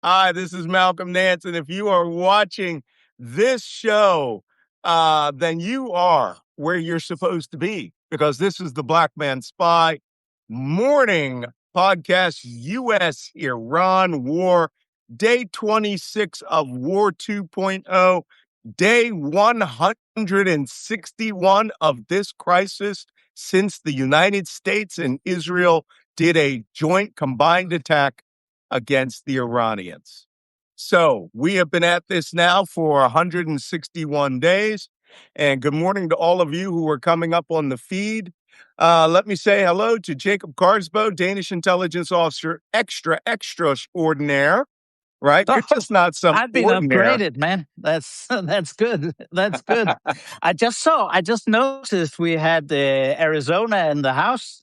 Hi, this is Malcolm Nance, and if you are watching this show, then you are where you're supposed to be because this is the Black Man Spy Morning Podcast, U.S. Iran War, day 26 of War 2.0, day 161 of this crisis since the United States and Israel did a joint combined attack against the Iranians. So we have been at this now for 161 days. And good morning to all of you who are coming up on the feed. Let me say hello to Jacob Carsbo, Danish intelligence officer, extraordinaire. Right? You're just not some I've been ordinary. upgraded, man. That's good. That's good. I just noticed we had Arizona in the house,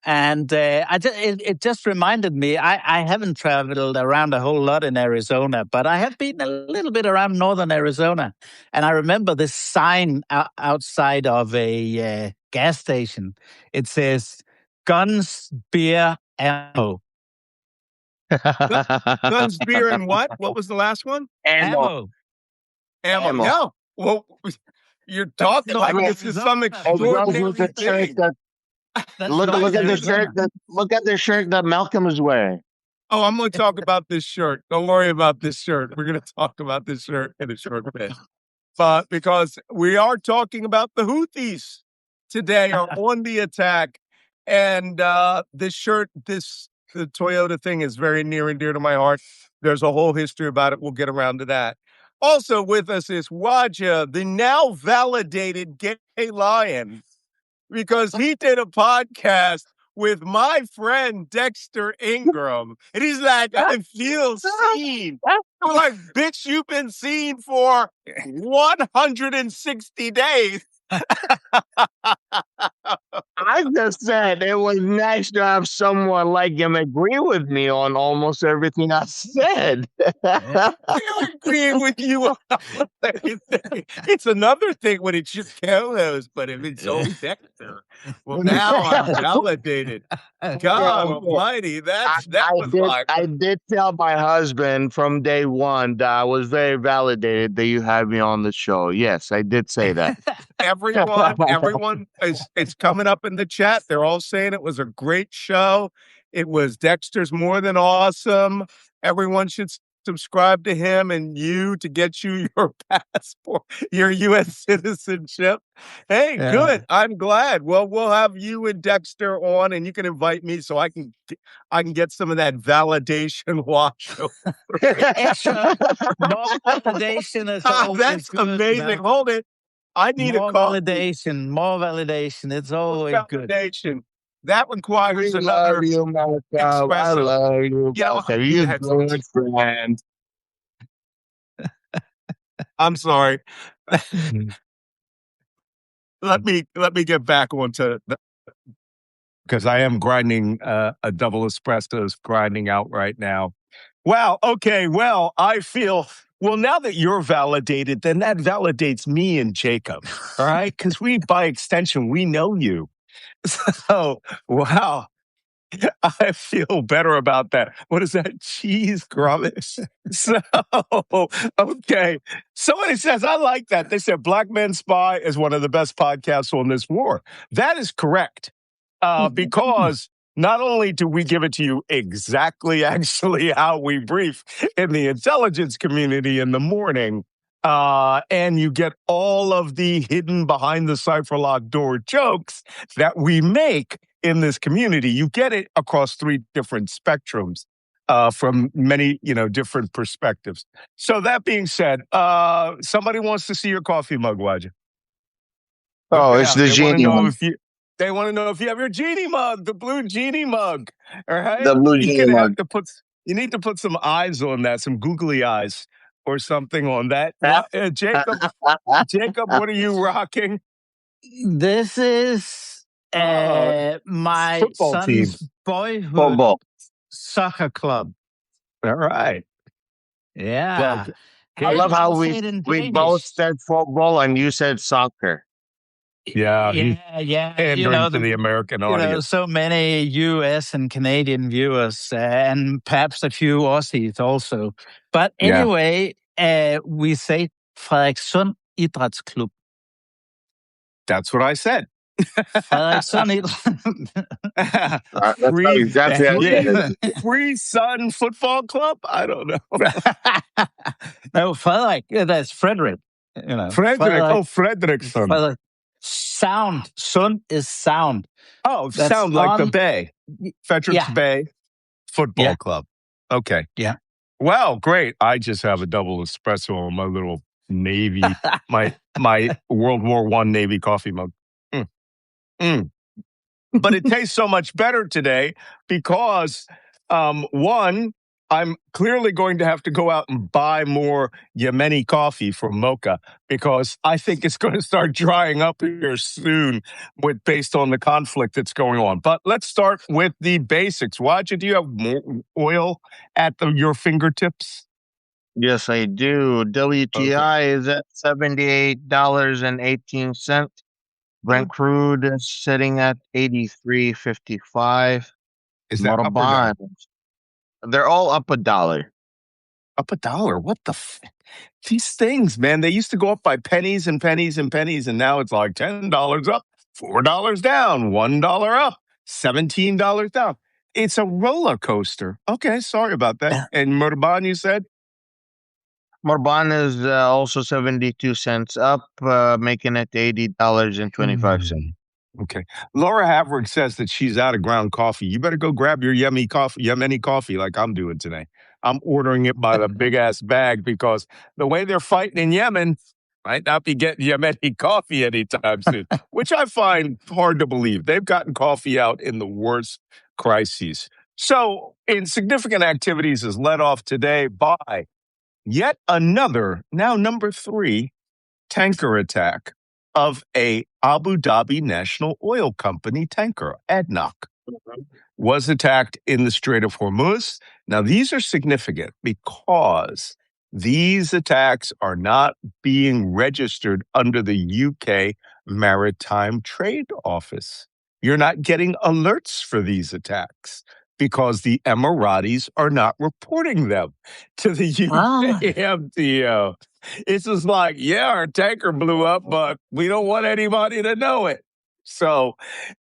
and it just reminded me. I haven't traveled around a whole lot in Arizona, but I have been a little bit around northern Arizona, and I remember this sign outside of a gas station. It says "Guns, Beer, Ammo." Guns, beer, and what? What was the last one? Ammo. Ammo. Yeah. Well, you're talking like this is some extraordinary thing. Look at the shirt. Look at the shirt that Malcolm is wearing. Oh, I'm going to talk about this shirt. Don't worry about this shirt. We're going to talk about this shirt in a short bit. But because we are talking about the Houthis today are on the attack. And this shirt, the Toyota thing is very near and dear to my heart. There's a whole history about it. We'll get around to that. Also with us is Wajeeh, the now validated gay lion, because he did a podcast with my friend Dexter Ingram. And he's like, I feel seen. I'm like, bitch, you've been seen for 160 days. I just said it was nice to have someone like him agree with me on almost everything I said. I agree with you on everything. It's another thing when it's just co-host, but if it's old Dexter, well, now I'm validated. God Almighty, I did tell my husband from day one that I was very validated that you had me on the show. Yes, I did say that. Everyone is coming up in the chat. They're all saying it was a great show. It was Dexter's more than awesome. Everyone should subscribe to him and you to get you your passport, your U.S. citizenship. Hey, good. I'm glad. Well, we'll have you and Dexter on, and you can invite me so I can get some of that validation wash. Extra more validation is always that's good, amazing. man. Hold it. I need more a call. validation. More validation. It's always validation. Good. That requires another love you, Malcolm. espresso. I love you, Malcolm. You're a good friend. I'm sorry. let me get back onto because I am grinding a double espresso is grinding out right now. Wow. Okay. Well, I feel now that you're validated, then that validates me and Jacob. All right, because by extension, we know you. So wow. I feel better about that. What is that? Cheese grummet. So, okay. Somebody says, I like that. They said Black Men Spy is one of the best podcasts on this war. That is correct. Because not only do we give it to you exactly actually how we brief in the intelligence community in the morning, and you get all of the hidden behind the cipher locked door jokes that we make in this community. You get it across three different spectrums from many, different perspectives. So that being said, somebody wants to see your coffee mug, Wajeeh. Oh, it's the genie mug. They want to know if you have your genie mug, the blue genie mug. All right, the blue genie mug. You need to put some eyes on that, some googly eyes or something on that. Jacob, what are you rocking? This is my football son's team. boyhood soccer club. All right. Yeah. I love how we both said football and you said soccer. Yeah, he's yeah. pandering to the American audience. So many U.S. and Canadian viewers, and perhaps a few Aussies also. But Yeah. anyway, we say Frederikssund Idrætsklub. That's what I said. Frederikssund That's Free, exactly how it is. Free Sun Football Club? I don't know. No, Frederik. That's Frederick. Frederick. Oh, Frederickson. Frederik. Sound. Sun is sound. Oh, That's sound like the Bay. Fredericks Yeah. Bay Football Yeah. Club. Okay. Yeah. Well, great. I just have a double espresso on my little Navy, my World War I Navy coffee mug. Mm. Mm. But it tastes so much better today because, one, I'm clearly going to have to go out and buy more Yemeni coffee from Mocha because I think it's going to start drying up here soon based on the conflict that's going on. But let's start with the basics. Wajeeh, do you have more oil at your fingertips? Yes, I do. WTI is at $78.18. Brent crude is sitting at 83.55. Is that up or down? They're all up $1. Up $1? What the? These things, man, they used to go up by pennies and pennies and pennies, and now it's like $10 up, $4 down, $1 up, $17 down. It's a roller coaster. Okay, sorry about that. And Murban, you said? Morban is also 72 cents up, making it $80.25. Okay. Laura Havrick says that she's out of ground coffee. You better go grab your Yemeni coffee like I'm doing today. I'm ordering it by the big ass bag because the way they're fighting in Yemen, might not be getting Yemeni coffee anytime soon, which I find hard to believe. They've gotten coffee out in the worst crises. So, insignificant activities is led off today by yet another, now number 3, tanker attack of a Abu Dhabi National Oil Company tanker, ADNOC, was attacked in the Strait of Hormuz. Now, these are significant because these attacks are not being registered under the UK Maritime Trade Office. You're not getting alerts for these attacks because the Emiratis are not reporting them to the UK MTO. It's just like, yeah, our tanker blew up, but we don't want anybody to know it. So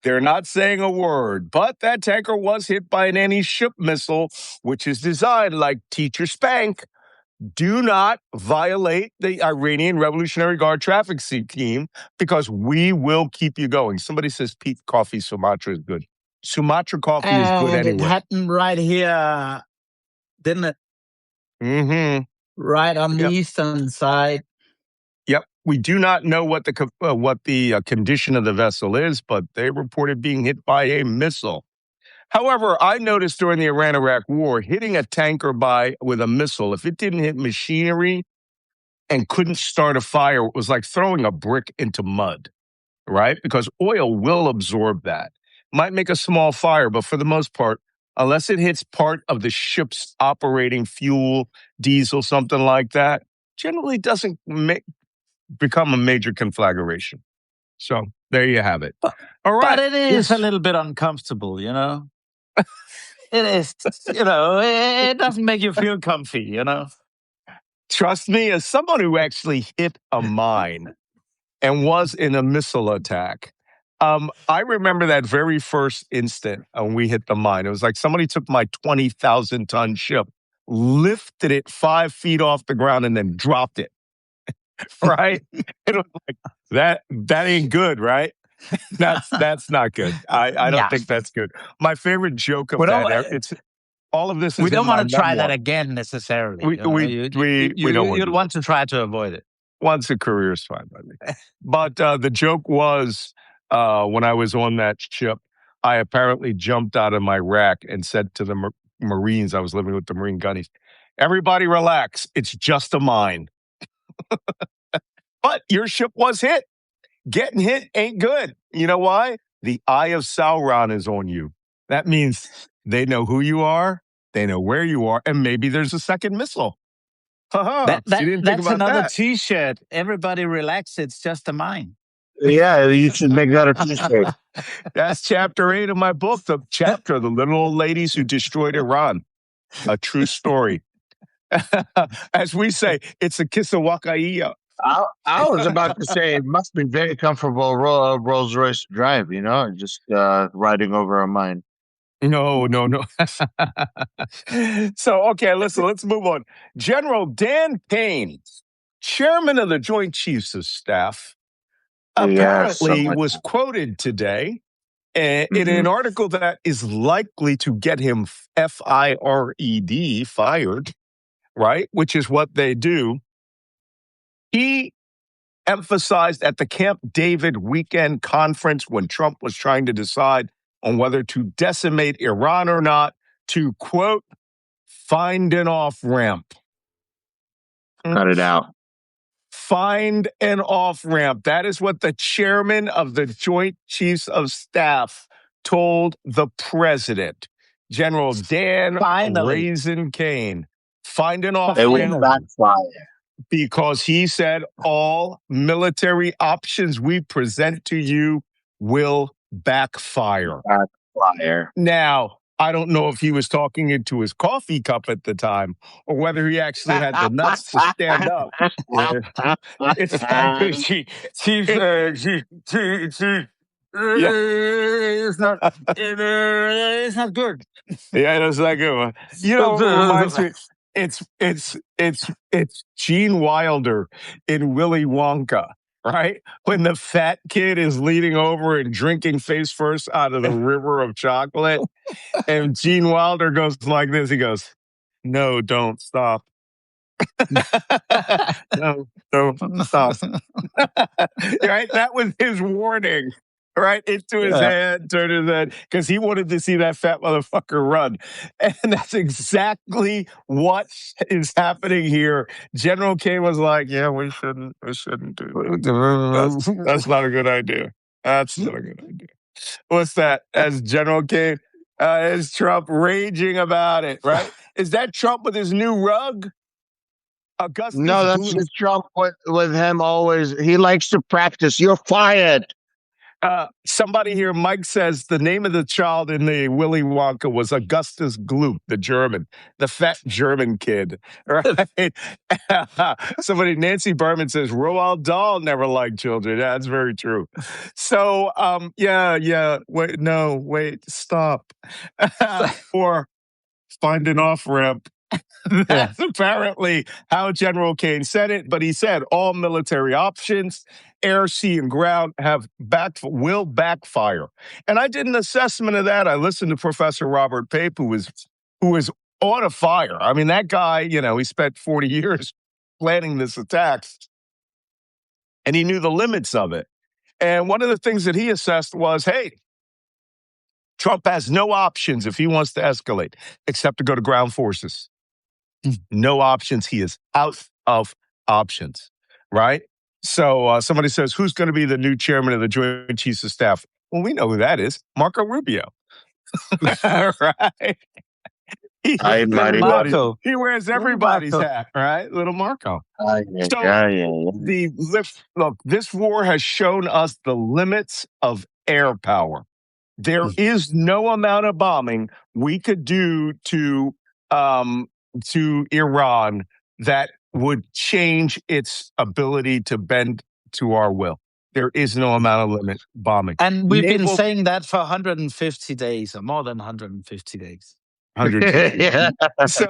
they're not saying a word. But that tanker was hit by an anti-ship missile, which is designed like Teacher Spank. Do not violate the Iranian Revolutionary Guard traffic scheme because we will keep you going. Somebody says Pete Coffee Sumatra is good. Sumatra coffee is good anyway. It happened right here, didn't it? Mm-hmm. Right on the eastern side. Yep. We do not know what the condition of the vessel is, but they reported being hit by a missile. However, I noticed during the Iran-Iraq war, hitting a tanker with a missile, if it didn't hit machinery and couldn't start a fire, it was like throwing a brick into mud, right? Because oil will absorb that. Might make a small fire, but for the most part, unless it hits part of the ship's operating fuel, diesel, something like that, generally doesn't become a major conflagration. So there you have it. All right. But it is a little bit uncomfortable, It is, it doesn't make you feel comfy, Trust me, as someone who actually hit a mine and was in a missile attack, I remember that very first instant when we hit the mine. It was like somebody took my 20,000-ton ship, lifted it 5 feet off the ground, and then dropped it. Right? It was like, that ain't good, right? That's not good. I don't think that's good. My favorite joke of that, it's all of this is we don't want to try memoir. that again necessarily. We don't want to try to avoid it. Once a career is fine by me. But the joke was when I was on that ship, I apparently jumped out of my rack and said to the Marines, I was living with the Marine gunnies, everybody relax. It's just a mine. But your ship was hit. Getting hit ain't good. You know why? The eye of Sauron is on you. That means they know who you are, they know where you are, and maybe there's a second missile. That's another T-shirt. Everybody relax. It's just a mine. Yeah, you should make that a t-shirt. That's chapter 8 of my book, the little old ladies who destroyed Iran. A true story. As we say, it's a kiss of wakaiya. I was about to say it must be very comfortable Rolls Royce to drive, just riding over a mine. No. So, okay, listen, let's move on. General Dan Payne, chairman of the Joint Chiefs of Staff, apparently was quoted today in an article that is likely to get him fired, right? Which is what they do. He emphasized at the Camp David weekend conference when Trump was trying to decide on whether to decimate Iran or not, to quote, find an off ramp. Cut it out. Find an off ramp. That is what the chairman of the Joint Chiefs of Staff told the president, General Dan Raisin Kane. Find an off ramp. It will backfire. Because he said all military options we present to you will backfire. Now, I don't know if he was talking into his coffee cup at the time or whether he actually had the nuts to stand up. It's not good. Yeah, that's not good. You know, it reminds me. It's Gene Wilder in Willy Wonka, right? When the fat kid is leaning over and drinking face first out of the river of chocolate, and Gene Wilder goes like this. He goes, "No, don't stop." No, don't stop. Right? That was his warning. Right into his head, turned his head, because he wanted to see that fat motherfucker run. And that's exactly what is happening here. General Kane was like, yeah, we shouldn't do that. That's not a good idea. That's not a good idea. What's that? As General Kane, is Trump raging about it, right? Is that Trump with his new rug? Augustus no, that's just Trump with him always. He likes to practice. You're fired. Somebody here, Mike says the name of the child in the Willy Wonka was Augustus Gloop, the German, the fat German kid. Right? Somebody, Nancy Berman says Roald Dahl never liked children. Yeah, that's very true. So, wait, stop. Or find an off ramp. That's apparently how General Kane said it, but he said all military options, air, sea, and ground, will backfire. And I did an assessment of that. I listened to Professor Robert Pape, who was on a fire. I mean, that guy, he spent 40 years planning this attack, and he knew the limits of it. And one of the things that he assessed was, hey, Trump has no options if he wants to escalate, except to go to ground forces. No options. He is out of options, right? So somebody says, who's going to be the new chairman of the Joint Chiefs of Staff? Well, we know who that is. Marco Rubio. Right? He wears everybody's hat, right? Little Marco. This war has shown us the limits of air power. There is no amount of bombing we could do to Iran that would change its ability to bend to our will. There is no amount of limit bombing. And we've been saying that for 150 days, or more than 150 days. 150. So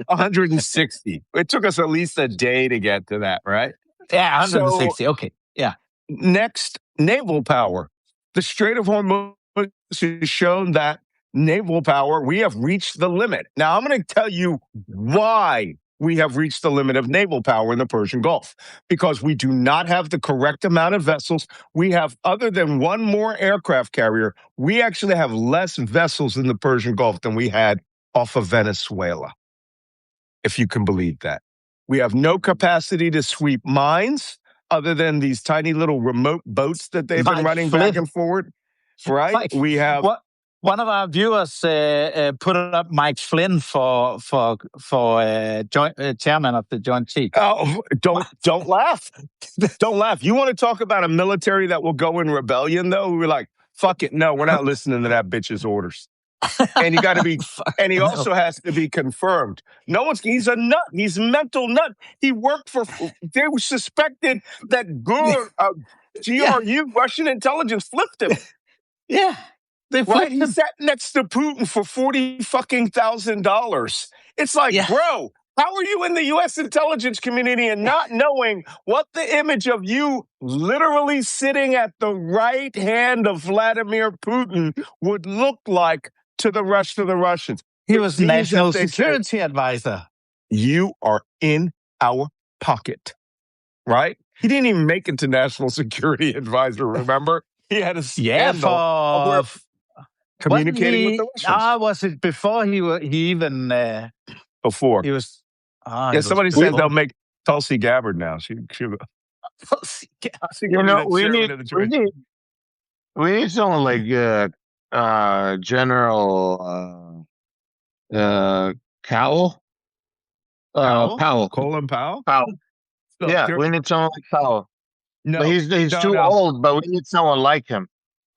160. It took us at least a day to get to that, right? Yeah, 160. Okay. Yeah. Next, naval power. The Strait of Hormuz has shown that naval power, we have reached the limit. Now, I'm going to tell you why we have reached the limit of naval power in the Persian Gulf. Because we do not have the correct amount of vessels. We have, other than one more aircraft carrier, we actually have less vessels in the Persian Gulf than we had off of Venezuela, if you can believe that. We have no capacity to sweep mines other than these tiny little remote boats that they've been running back and forward. Right? We have... One of our viewers put up Mike Flynn for chairman of the Joint Chiefs. Oh, don't laugh. Don't laugh. You want to talk about a military that will go in rebellion, though? We were like, fuck it. No, we're not listening to that bitch's orders. And you got to be, and he also has to be confirmed. He's a nut. He's a mental nut. He worked they were suspected that GRU, Russian intelligence, flipped him. Yeah. Right? He sat next to Putin for $40,000. It's like, bro, how are you in the U.S. intelligence community and not knowing what the image of you literally sitting at the right hand of Vladimir Putin would look like to the rest of the Russians? He was national security advisor. You are in our pocket, right? He didn't even make it to national security advisor, remember? He had a scandal communicating with the Russians. Was it before he even... before. He was... somebody said they'll make Tulsi Gabbard now. We need someone like General Powell. Powell. Colin Powell? Powell. Yeah, we need someone like Powell. No, but he's too old, but we need someone like him.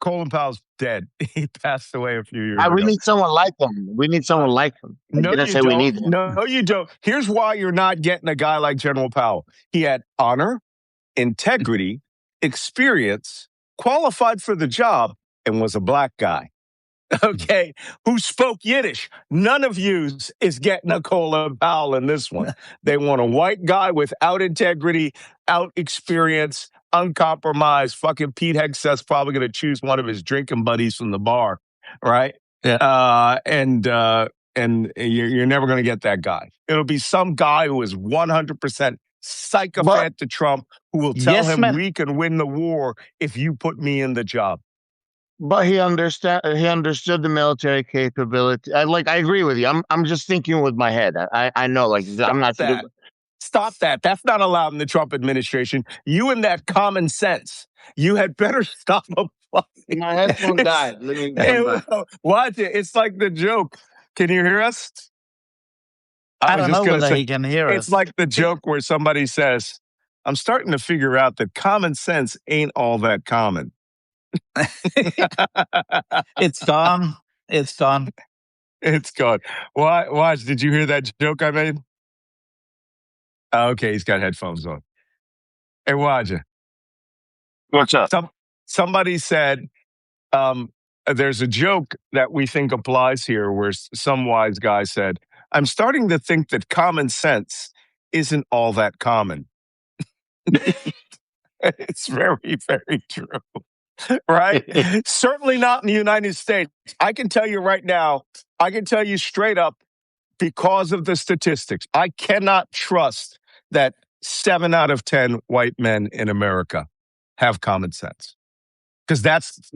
Colin Powell's dead. He passed away a few years ago. We need someone like him. We need someone like him. No, you don't. Here's why you're not getting a guy like General Powell. He had honor, integrity, experience, qualified for the job, and was a black guy. Okay, who spoke Yiddish. None of yous is getting a Colin Powell in this one. They want a white guy without integrity, out experience, uncompromised. Fucking Pete Hegseth's probably going to choose one of his drinking buddies from the bar, right? Yeah. And you're never going to get that guy. It'll be some guy who is 100% psychopath to Trump, who will tell him we can win the war if you put me in the job. But he understood the military capability. I agree with you. I'm just thinking with my head. I know, I'm not. Stop that. That's not allowed in the Trump administration. You and that common sense. You had better stop applying. My headphone died. Let me watch it. It's like the joke. Can you hear us? I don't know whether he can hear us. It's like the joke where somebody says, I'm starting to figure out that common sense ain't all that common. It's gone. It's gone. It's gone. Watch. Did you hear that joke I made? Okay, he's got headphones on. Hey, Wajeeh. What's up? Somebody said there's a joke that we think applies here where some wise guy said, I'm starting to think that common sense isn't all that common. It's very, very true. Right? Certainly not in the United States. I can tell you right now, I can tell you straight up, because of the statistics, I cannot trust that 7 out of 10 white men in America have common sense. Because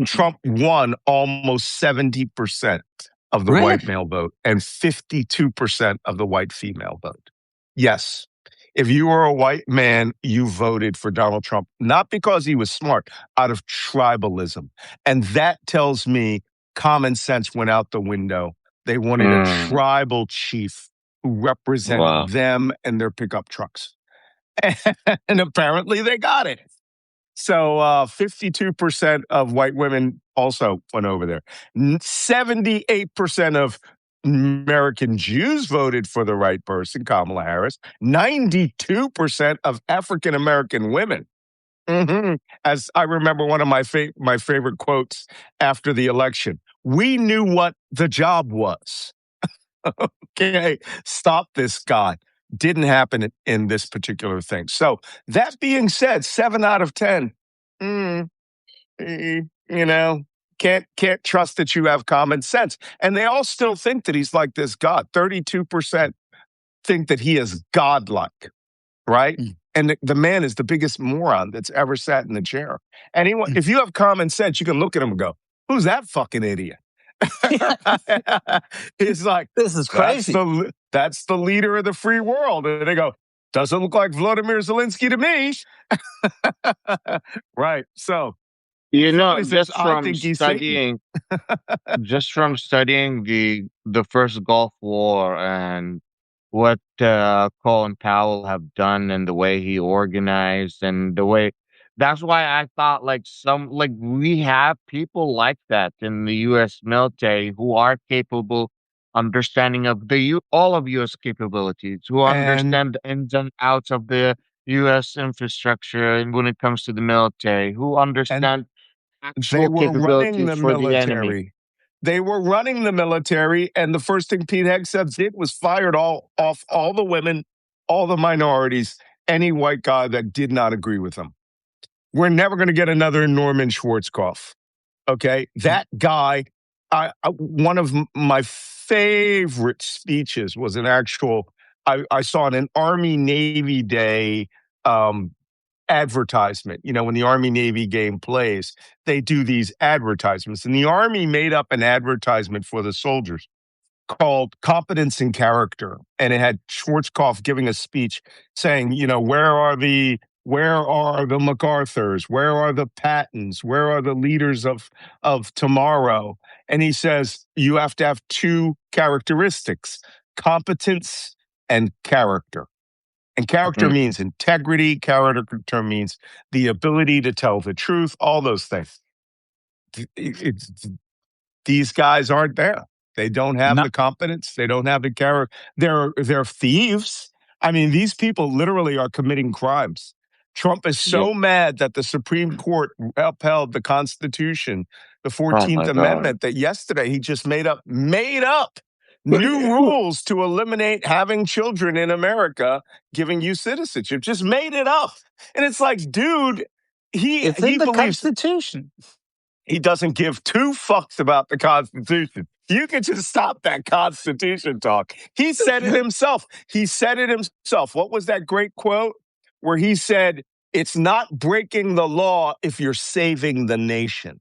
Trump won almost 70% of the white male vote and 52% of the white female vote. Yes. If you were a white man, you voted for Donald Trump, not because he was smart, out of tribalism. And that tells me common sense went out the window. They wanted a tribal chief who represented them and their pickup trucks. And apparently they got it. So 52% of white women also went over there. 78% of American Jews voted for the right person, Kamala Harris. 92% of African American women. Mm-hmm. As I remember one of my favorite quotes after the election, we knew what the job was. Okay, stop this guy. Didn't happen in this particular thing. So that being said, 7 out of 10, can't trust that you have common sense. And they all still think that he's like this God. 32% think that he is godlike, right? And the man is the biggest moron that's ever sat in the chair. And if you have common sense, you can look at him and go, who's that fucking idiot? He's like, this is crazy. That's the leader of the free world. And they go, doesn't look like Vladimir Zelensky to me. Right. So You know, He says, I think he's Satan. just from studying the first Gulf War and what Colin Powell have done and the way he organized and the way that's why I thought like we have people like that in the US military who are capable understanding of all of US capabilities, who And understand the ins and outs of the US infrastructure and when it comes to the military, who and understand they actual were running capabilities the for the enemy. military. They were running the military, and the first thing Pete Hegseth did was fired off all the women, all the minorities, any white guy that did not agree with them. We're never going to get another Norman Schwarzkopf. Okay, that guy. One of my favorite speeches was an actual. I saw an Army Navy Day um, advertisement. You know, when the Army Navy game plays, they do these advertisements. And the Army made up an advertisement for the soldiers called Competence and Character. And it had Schwarzkopf giving a speech saying, you know, where are the MacArthurs? Where are the Pattons? Where are the leaders of tomorrow? And he says, you have to have two characteristics, competence and character. And character Mhm. means integrity. Character means the ability to tell the truth, all those things. These guys aren't there. They don't have No, the competence. They don't have the character. They're thieves. I mean, these people literally are committing crimes. Trump is Yep. so mad that the Supreme Court upheld the Constitution, the Oh 14th my God. Amendment, that yesterday he just made up new rules to eliminate having children in America, giving you citizenship. Just made it up. And it's like, dude, it's he in the believes Constitution. he doesn't give two fucks about the Constitution. You can just stop that Constitution talk. He said it himself. He said it himself. What was that great quote where he said, it's not breaking the law if you're saving the nation?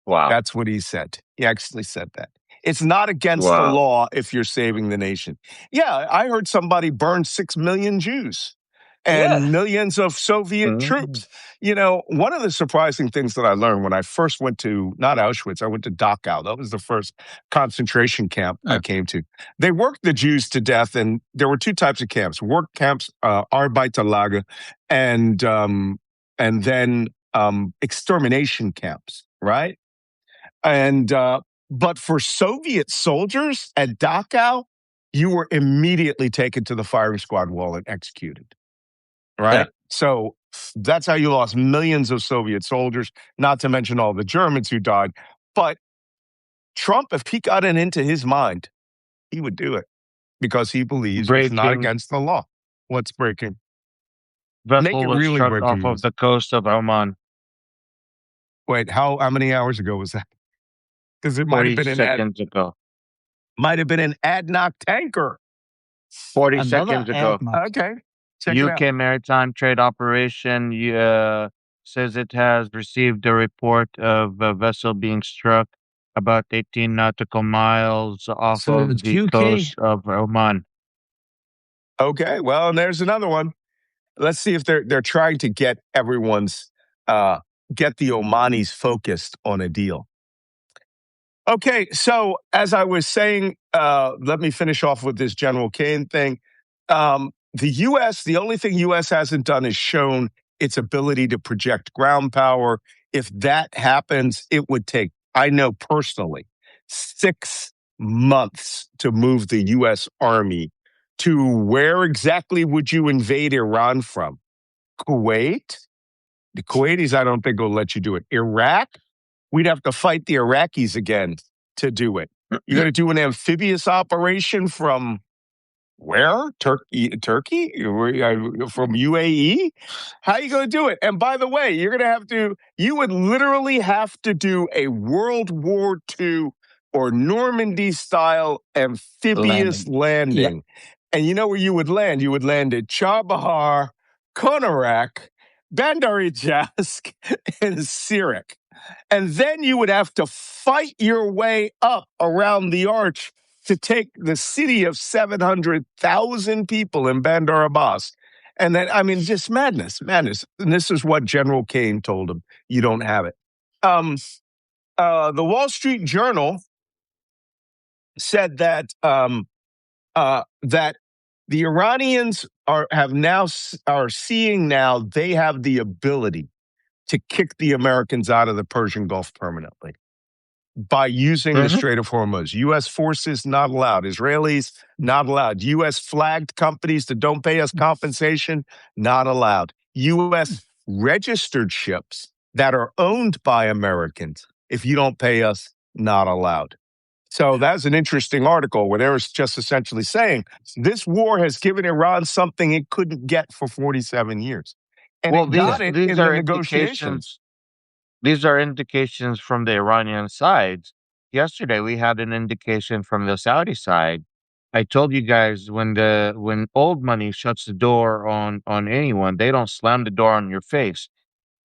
Wow. That's what he said. He actually said that. It's not against the Wow. law if you're saving the nation. Yeah, I heard somebody burn 6 million Jews Yeah. and millions of Soviet Mhm. troops. You know, one of the surprising things that I learned when I first went to, not Auschwitz, I went to Dachau. That was the first concentration camp I came to. They worked the Jews to death, and there were two types of camps: work camps, Arbeiterlager, and then extermination camps, right? And but for Soviet soldiers at Dachau, you were immediately taken to the firing squad wall and executed. Yeah. Right? So that's how you lost millions of Soviet soldiers, not to mention all the Germans who died. But Trump, if he got it into his mind, he would do it because he believes it's not Breaking against the law. What's breaking? Make vessel it was really struck breaking off of news. the coast of Oman. Wait, how many hours ago was that? Because it 40 seconds ago. might have been an ADNOC tanker. 40 Another seconds ago. ADNOC. Okay, check it out. UK Maritime Trade Operation says it has received a report of a vessel being struck about 18 nautical miles off So of it's the UK. coast of Oman. Okay, well, and there's another one. Let's see if they're trying to get everyone's get the Omanis focused on a deal. Okay, so as I was saying, let me finish off with this General Kane thing. The U.S., the only thing U.S. hasn't done is shown its ability to project ground power. If that happens, it would take, I know personally, 6 months to move the U.S. Army to where exactly would you invade Iran from? Kuwait? The Kuwaitis, I don't think will let you do it. Iraq? We'd have to fight the Iraqis again to do it. You're going to do an amphibious operation from where? Turkey? From UAE? How are you going to do it? And by the way, you would literally have to do a World War II or Normandy style amphibious landing. And you know where you would land? You would land at Chabahar, Konarak, Bandar Ijask, and Sirak. And then you would have to fight your way up around the arch to take the city of 700,000 people in Bandar Abbas And then, I mean, just madness. And this is what General Kane told him. You don't have it. The Wall Street Journal said that that the Iranians are seeing now they have the ability to kick the Americans out of the Persian Gulf permanently by using the Mhm. Strait of Hormuz. U.S. forces not allowed. Israelis not allowed. U.S. flagged companies that don't pay us compensation not allowed. U.S. registered ships that are owned by Americans, if you don't pay us, not allowed. So that's an interesting article where they were just essentially saying this war has given Iran something it couldn't get for 47 years. And Well, it got it these in the are negotiations. indications. These are indications from the Iranian side. Yesterday, we had an indication from the Saudi side. I told you guys when old money shuts the door on anyone, they don't slam the door on your face.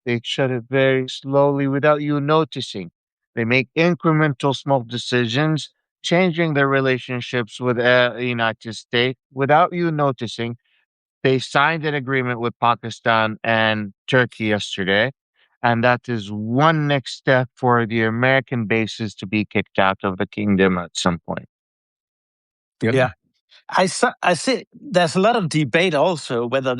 They shut it very slowly without you noticing. They make incremental small decisions, changing their relationships with the United States without you noticing. They signed an agreement with Pakistan and Turkey yesterday, and that is one next step for the American bases to be kicked out of the kingdom at some point. Yep. Yeah. I see there's a lot of debate also whether,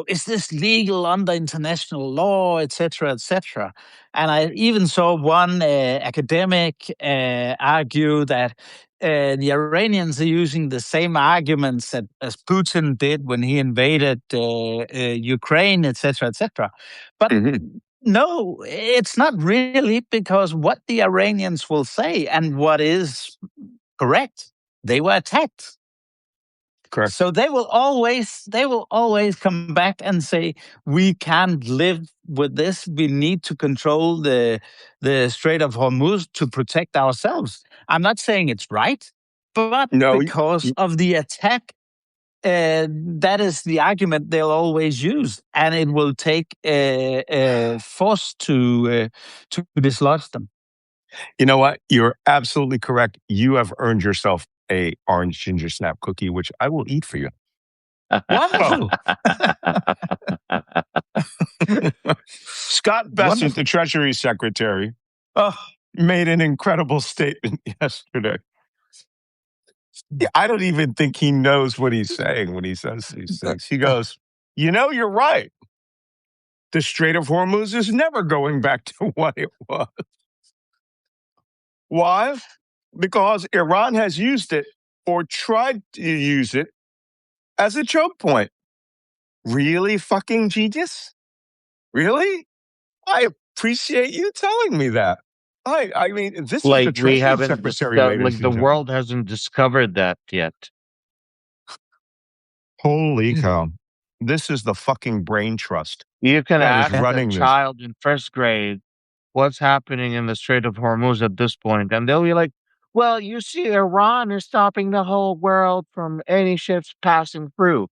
is this legal under international law, etc., etc. And I even saw one academic argue that the Iranians are using the same arguments as Putin did when he invaded Ukraine, etc., etc. But Mhm. no, it's not really, because what the Iranians will say and what is correct, they were attacked. Correct. So they will always come back and say, we can't live with this. We need to control the Strait of Hormuz to protect ourselves. I'm not saying it's right, but No, because of the attack, that is the argument they'll always use, and it will take force to dislodge them. you know what? You're absolutely correct. You have earned yourself a orange ginger snap cookie, which I will eat for you. Oh, Wonderful. Scott Bessent, Wonderful. the Treasury Secretary, Oh, made an incredible statement yesterday. Yeah, I don't even think he knows what he's saying when he says these things. He goes, you're right. The Strait of Hormuz is never going back to what it was. Why? Because Iran has used it or tried to use it as a choke point. Really fucking genius? Really? I appreciate you telling me that. I mean, this is the Like we Treasury haven't Secretary, like ladies the and gentlemen. world hasn't discovered that yet. Holy cow. This is the fucking brain trust You can that is ask a running this. child in first grade what's happening in the Strait of Hormuz at this point, and they'll be like, "Well, you see, Iran is stopping the whole world from any ships passing through."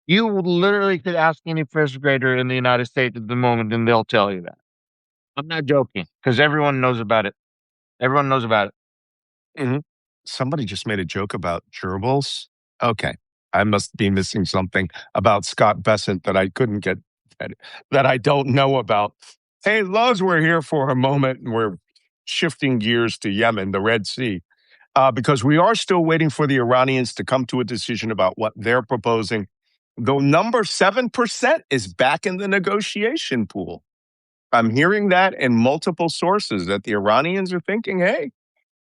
You literally could ask any first grader in the United States at the moment, and they'll tell you that. I'm not joking, because everyone knows about it. Everyone knows about it. Mhm. Somebody just made a joke about gerbils. Okay. I must be missing something about Scott Bessent that I couldn't get, that, that I don't know about. Hey, as long as we're here for a moment and we're shifting gears to Yemen, the Red Sea, because we are still waiting for the Iranians to come to a decision about what they're proposing. The number 7% is back in the negotiation pool. I'm hearing that in multiple sources that the Iranians are thinking, hey,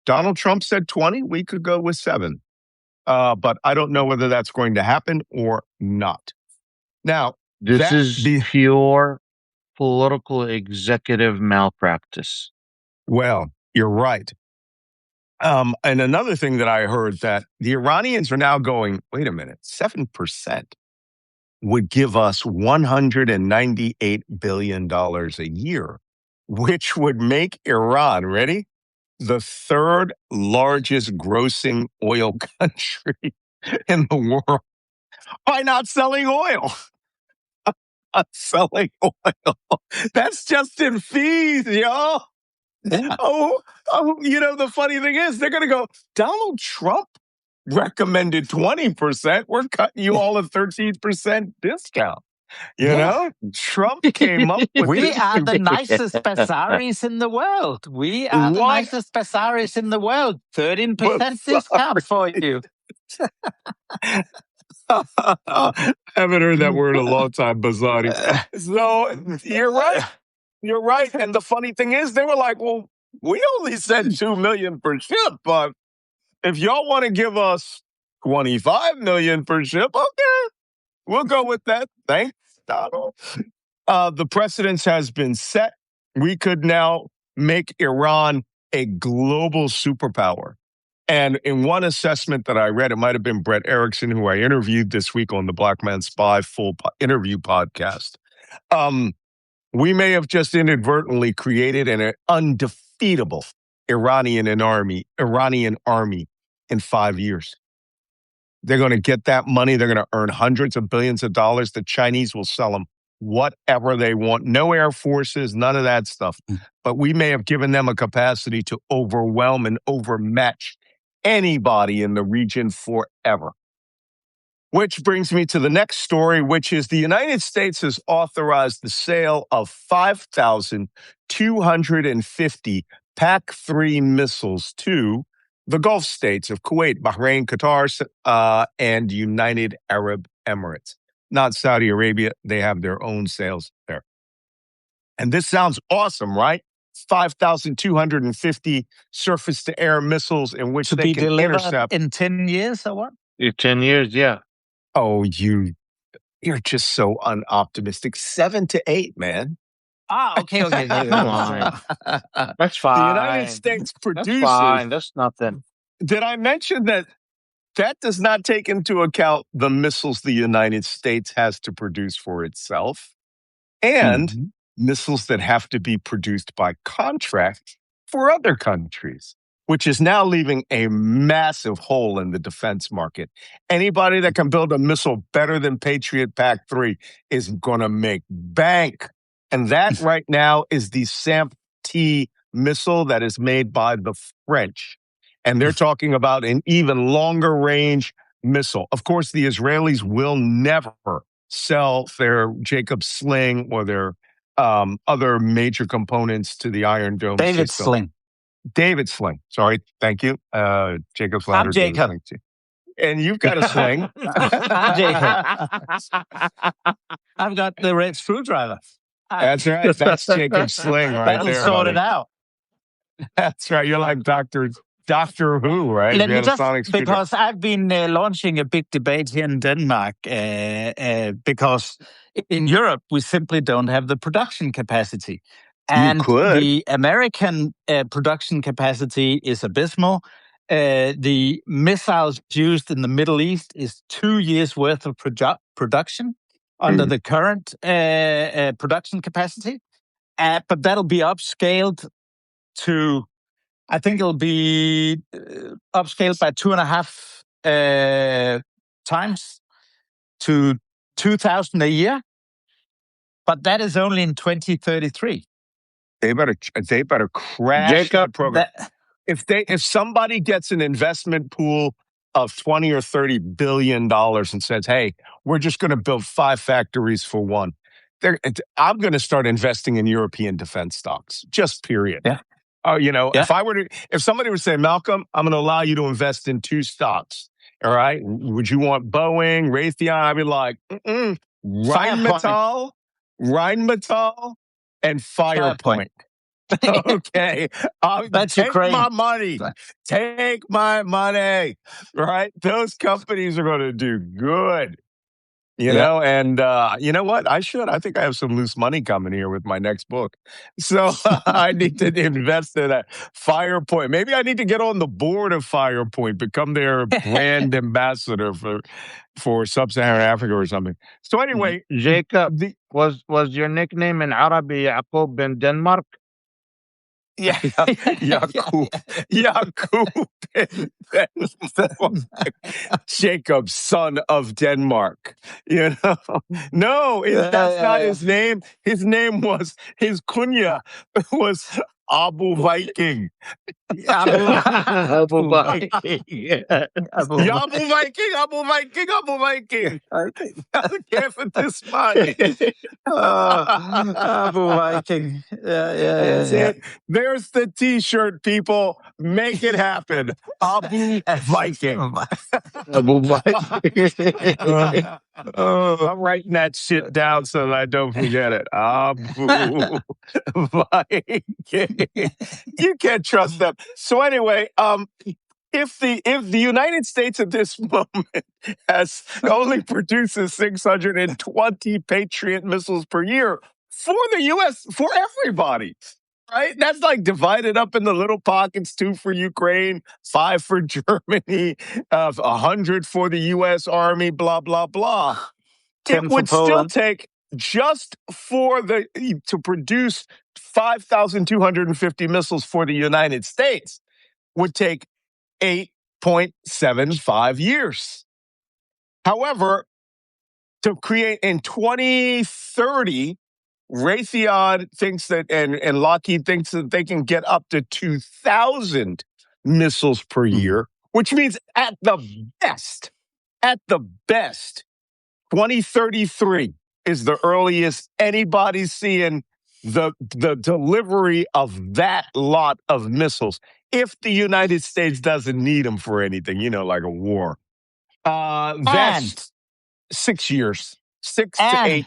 Donald Trump said 20, we could go with 7. But I don't know whether that's going to happen or not. Now, This is the pure political executive malpractice. well, you're right. And another thing that I heard that the Iranians are now going, wait a minute, 7% would give us $198 billion a year, which would make Iran, ready? The third largest grossing oil country in the world by not selling oil. Not selling oil. That's just in fees, yo. yeah. Oh, the funny thing is, they're going to go, Donald Trump recommended 20%. We're cutting you all a 13% discount. You Yeah. know, Trump came up with We this. are the nicest bazaris in the world. We are the What? nicest bazaris in the world. 13% discount for you. I haven't heard that word in a long time, Bazzani. So you're right. You're right. And the funny thing is, they were like, well, we only said 2 million per ship, but if y'all want to give us 25 million per ship, okay, we'll go with that. Thanks, Donald. The precedence has been set. We could now make Iran a global superpower. And in one assessment that I read, it might have been Brett Erickson, who I interviewed this week on the Black Man Spy interview podcast. We may have just inadvertently created an undefeatable Iranian army in 5 years. They're going to get that money. They're going to earn hundreds of billions of dollars. The Chinese will sell them whatever they want. No air forces, none of that stuff. But we may have given them a capacity to overwhelm and overmatch anybody in the region forever. Which brings me to the next story, which is the United States has authorized the sale of 5,250 PAC-3 missiles to the Gulf states of Kuwait, Bahrain, Qatar, and United Arab Emirates. Not Saudi Arabia. They have their own sales there. And this sounds awesome, right? 5,250 surface-to-air missiles in which To they be can delivered intercept. in 10 years or what? 10 years, yeah. Oh, you're just so unoptimistic. 7 to 8, man. Okay. Come on. That's The fine. United States That's produces. fine. That's nothing. Did I mention that does not take into account the missiles the United States has to produce for itself and Mhm. missiles that have to be produced by contract for other countries, which is now leaving a massive hole in the defense market. Anybody that can build a missile better than Patriot PAC-3 is going to make bank. And that right now is the SAMP-T missile that is made by the French. And they're talking about an even longer range missile. Of course, the Israelis will never sell their Jacob Sling or their other major components to the Iron Dome David system. Sling. David Sling. Sorry. Thank you. Jacob's louder. I'm Jacob. David Sling. And you've got a sling. I'm Jacob. I've got the red screwdriver. That's right. That's Jacob's sling right That'll there. sort buddy. it out. That's right. You're like Doctor Who, right? Let You me had a just, sonic screwdriver. because I've been launching a big debate here in Denmark, because in Europe, we simply don't have the production capacity. And could. the American production capacity is abysmal. The missiles used in the Middle East is 2 years worth of production under the current production capacity. But that'll be upscaled to, I think it'll be upscaled by 2.5 times to 2,000 a year. But that is only in 2033. They better crash Jacob, the program. If somebody gets an investment pool of 20 or 30 billion dollars and says, "Hey, we're just going to build 5 factories for one," I'm going to start investing in European defense stocks. Just period. Yeah. If somebody would say, "Malcolm, I'm going to allow you to invest in 2 stocks," all right? Would you want Boeing, Raytheon? I'd be like, Rheinmetall, and Firepoint. Okay. That's Take Ukraine. my money. Take my money. Right? Those companies are going to do good. You know, and you know what? I think I have some loose money coming here with my next book. So I need to invest in a Firepoint. Maybe I need to get on the board of Firepoint, become their brand ambassador for Sub-Saharan Africa or something. So anyway, Jacob, was your nickname in Arabic Yaqub in Denmark? Yeah, Yaqub Jacob, son of Denmark. You know, no, that's not his name. His name was his kunya was Abu Viking. Abu Viking. Abu Abu Viking, Abu Viking, Abu Viking. Can't fit this money. Abu Viking. That's Yeah. it. There's the T-shirt, people. Make it happen. Abu Viking. Abu Viking. I'm writing that shit down so that I don't forget it. Abu Viking. You can't trust them. So anyway, if the United States at this moment has only produces 620 Patriot missiles per year for the U.S. for everybody, right? That's like divided up in the little pockets: 2 for Ukraine, 5 for Germany, 100 for the U.S. Army, blah blah blah. 10 It for would still Poland. take just for to produce 5,250 missiles for the United States would take 8.75 years. However, to create in 2030, Raytheon thinks that, and Lockheed thinks that they can get up to 2,000 missiles per year, which means at the best, 2033 is the earliest anybody's seeing the delivery of that lot of missiles. If the United States doesn't need them for anything, like a war, that's And 6 years, 6 to 8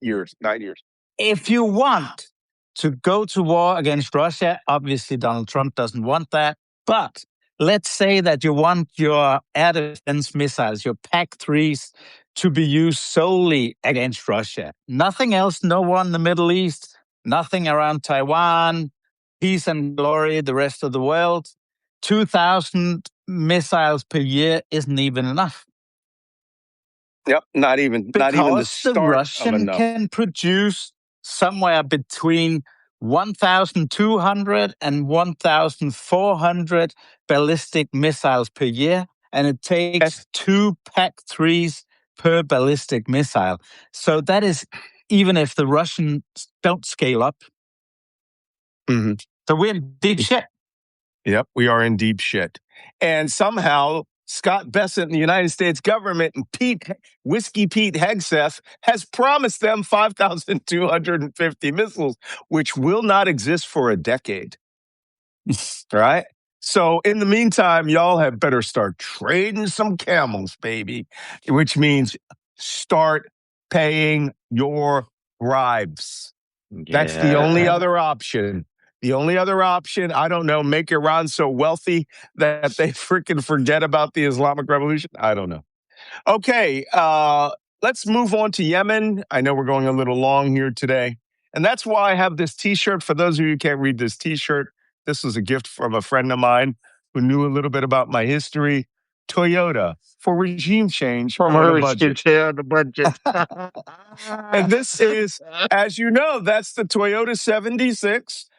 years, 9 years. if you want to go to war against Russia, obviously Donald Trump doesn't want that. But let's say that you want your air defense missiles, your PAC-3s, to be used solely against Russia. Nothing else, no war in the Middle East, nothing around Taiwan, peace and glory, the rest of the world. 2,000 missiles per year isn't even enough. Yep, not even the Because the start of Russian enough. can produce somewhere between 1,200 and 1,400 ballistic missiles per year, and it takes 2 PAC-3s per ballistic missile. So that is even if the Russians don't scale up. Mm-hmm. So we're in deep shit. Yep, we are in deep shit. And somehow Scott Bessent and the United States government and Whiskey Pete Hegseth has promised them 5,250 missiles, which will not exist for a decade. Right? So in the meantime, y'all have better start trading some camels, baby, which means start paying your bribes. That's the only other option. The only other option, I don't know, make Iran so wealthy that they freaking forget about the Islamic Revolution. I don't know. Okay, let's move on to Yemen. I know we're going a little long here today. And that's why I have this T-shirt. For those of you who can't read this T-shirt, this was a gift from a friend of mine who knew a little bit about my history. Toyota for regime change From on a her budget. on the budget. And this is, as you know, that's the Toyota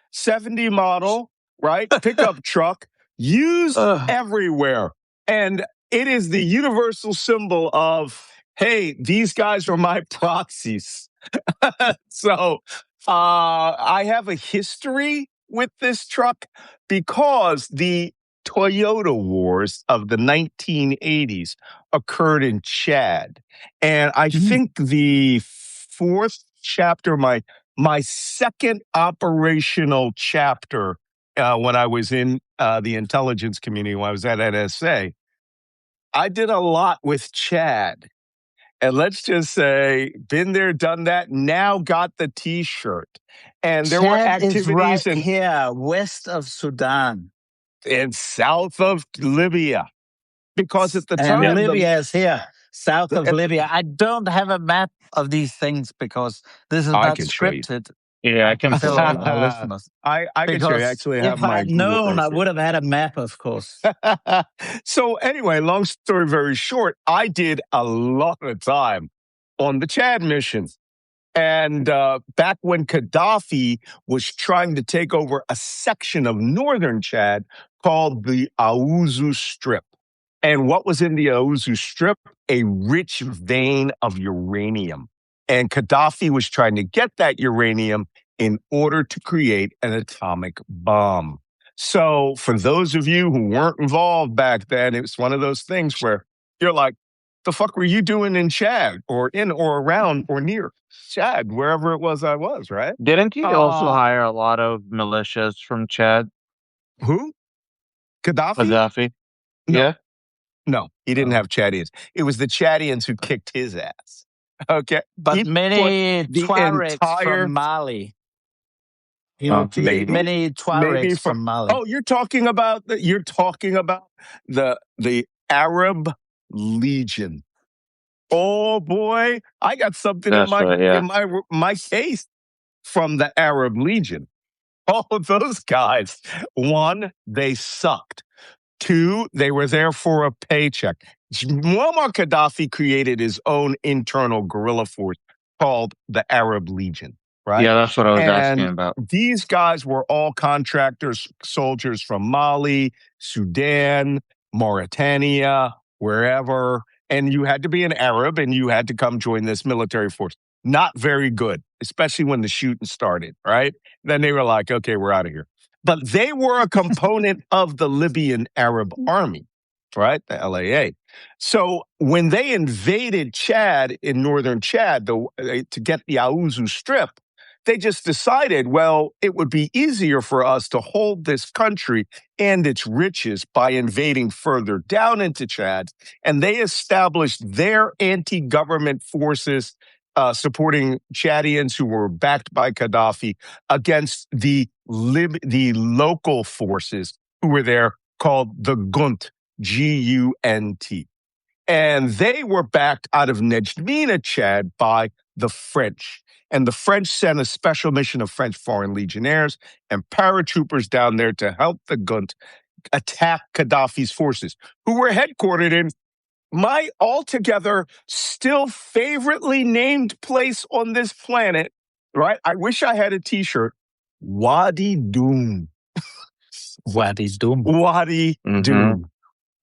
70 model, right? Pickup truck used everywhere. And it is the universal symbol of, hey, these guys are my proxies. So I have a history with this truck because the Toyota wars of the 1980s occurred in Chad. And I think the fourth chapter, my second operational chapter when I was in the intelligence community, when I was at NSA, I did a lot with Chad. And let's just say, been there, done that, now got the T-shirt. And there were Chad activities is right here, west of Sudan. and south of Libya. Because at the time... And Libya is here, south of Libya. I don't have a map of these things because this is not scripted. Yeah, I can tell our listeners. I can show you. Actually, have if my I'd Google known, Earth I would have had a map, of course. So anyway, long story very short, I did a lot of time on the Chad mission. And back when Gaddafi was trying to take over a section of northern Chad called the Aouzou Strip. And what was in the Aouzou Strip? A rich vein of uranium. And Gaddafi was trying to get that uranium in order to create an atomic bomb. So for those of you who weren't involved back then, it was one of those things where you're like, the fuck were you doing in Chad or in or around or near Chad, wherever it was I was, right? Didn't he also Uh, hire a lot of militias from Chad? who? Gaddafi? Gaddafi? No, Yeah. no, he didn't Oh. have Chadians. It was the Chadians who kicked his ass. Okay. But He put many the Tuaregs entire, from Mali. He Oh, recruited maybe. many maybe Tuaregs from, from Mali. oh, you're talking about the Arab Legion. Oh boy, I got something in That's my right. in Yeah. my case from the Arab Legion. All of those guys, one, they sucked. Two, they were there for a paycheck. Muammar Gaddafi created his own internal guerrilla force called the Arab Legion, right? Yeah, that's what I was asking And about. these guys were all contractors, soldiers from Mali, Sudan, Mauritania, wherever. And you had to be an Arab and you had to come join this military force. Not very good, especially when the shooting started, right? Then they were like, okay, we're out of here. But they were a component of the Libyan Arab Army, right? The LAA. So when they invaded Chad in northern Chad to get the Aouzou Strip, they just decided, well, it would be easier for us to hold this country and its riches by invading further down into Chad. And they established their anti government forces supporting Chadians who were backed by Gaddafi against the local forces who were there called the Gunt, Gunt. And they were backed out of Nejdmina, Chad, by the French. And the French sent a special mission of French foreign legionnaires and paratroopers down there to help the Gunt attack Gaddafi's forces, who were headquartered in my altogether still favoritely named place on this planet, right? I wish I had a t-shirt. Wadi Doum. Wadi Dum. Wadi Mm-hmm. Doum.